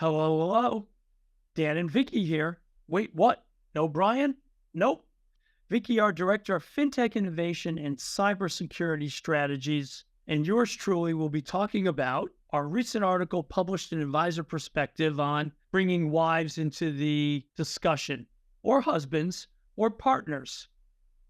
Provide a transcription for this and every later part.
Hello, hello. Dan and Vicky here. Wait, what? No Brian? Nope. Vicky, our Director of FinTech Innovation and Cybersecurity Strategies, and yours truly will be talking about our recent article published in Advisor Perspective on bringing wives into the discussion, or husbands, or partners.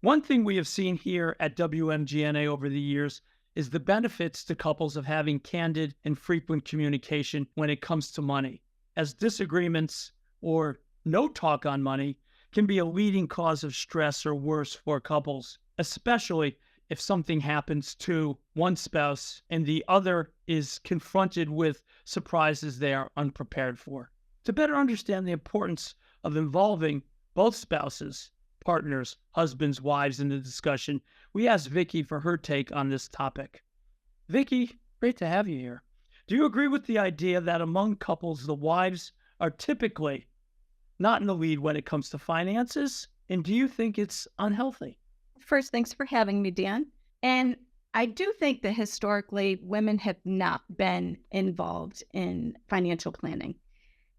One thing we have seen here at WMGNA over the years is the benefits to couples of having candid and frequent communication when it comes to money, as disagreements or no talk on money can be a leading cause of stress or worse for couples, especially if something happens to one spouse and the other is confronted with surprises they are unprepared for. To better understand the importance of involving both spouses, partners, husbands, wives in the discussion, we asked Vicky for her take on this topic. Vicky, great to have you here. Do you agree with the idea that among couples, the wives are typically not in the lead when it comes to finances? And do you think it's unhealthy? First, thanks for having me, Dan. And I do think that historically, women have not been involved in financial planning.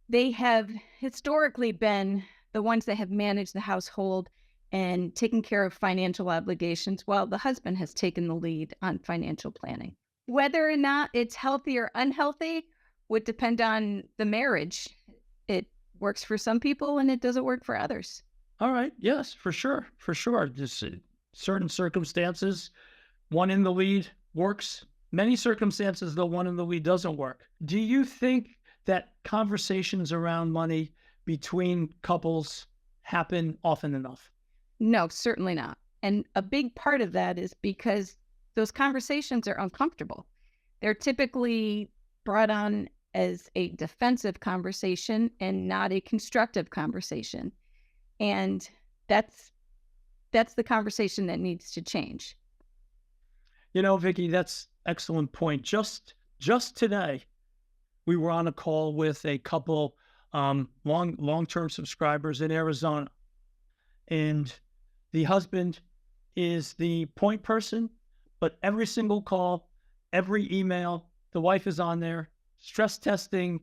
They have historically been the ones that have managed the household and taken care of financial obligations, while the husband has taken the lead on financial planning. Whether or not it's healthy or unhealthy would depend on the marriage. It works for some people and it doesn't work for others. All right. Yes, for sure. For sure. Just certain circumstances, one in the lead works. Many circumstances, though, one in the lead doesn't work. Do you think that conversations around money between couples happen often enough? No, certainly not. And a big part of that is because those conversations are uncomfortable. They're typically brought on as a defensive conversation and not a constructive conversation. And that's the conversation that needs to change. You know, Vicky, that's excellent point. Just today, we were on a call with a couple long-term subscribers in Arizona, and the husband is the point person, but every single call, every email, the wife is on there, stress testing,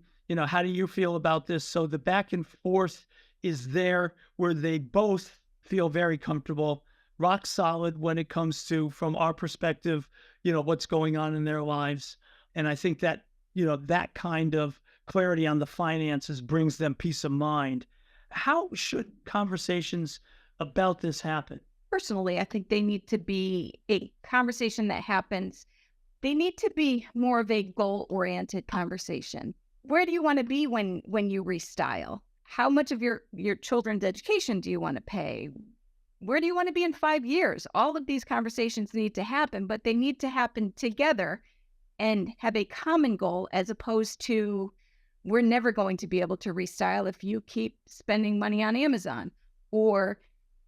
how do you feel about this? So the back and forth is there where they both feel very comfortable, rock solid when it comes to, from our perspective, what's going on in their lives. And I think that, that kind of clarity on the finances brings them peace of mind. How should conversations about this happen? Personally, I think they need to be a conversation that happens. They need to be more of a goal-oriented conversation. Where do you want to be when you restyle? How much of your children's education do you want to pay? Where do you want to be in 5 years? All of these conversations need to happen, but they need to happen together and have a common goal, as opposed to, we're never going to be able to restyle if you keep spending money on Amazon, or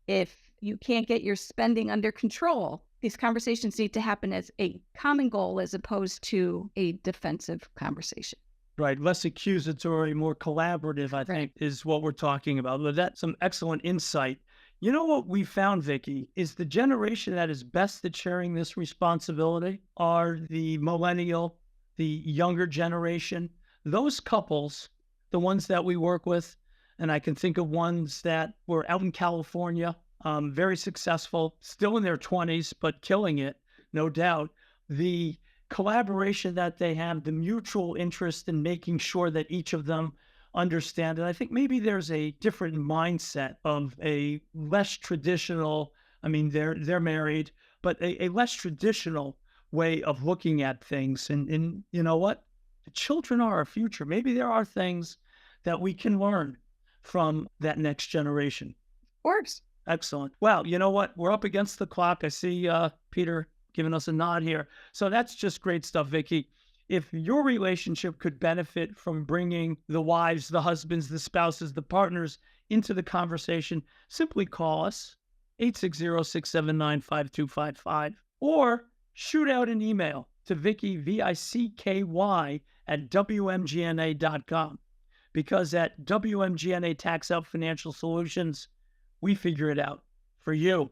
if you can't get your spending under control. These conversations need to happen as a common goal as opposed to a defensive conversation. Right. Less accusatory, more collaborative, I think, is what we're talking about. But that's some excellent insight. You know what we found, Vicky, is the generation that is best at sharing this responsibility are the millennial, the younger generation. Those couples, the ones that we work with, and I can think of ones that were out in California, very successful, still in their 20s, but killing it, no doubt. The collaboration that they have, the mutual interest in making sure that each of them understand. And I think maybe there's a different mindset of a less traditional, they're married, but a less traditional way of looking at things. And you know what? The children are our future. Maybe there are things that we can learn from that next generation. Of course. Excellent. Well, you know what? We're up against the clock. I see Peter giving us a nod here. So that's just great stuff, Vicky. If your relationship could benefit from bringing the wives, the husbands, the spouses, the partners into the conversation, simply call us, 860-679-5255, or shoot out an email to Vicky, VICKY, at WMGNA.com. Because at WMGNA Tax Out Financial Solutions, we figure it out for you.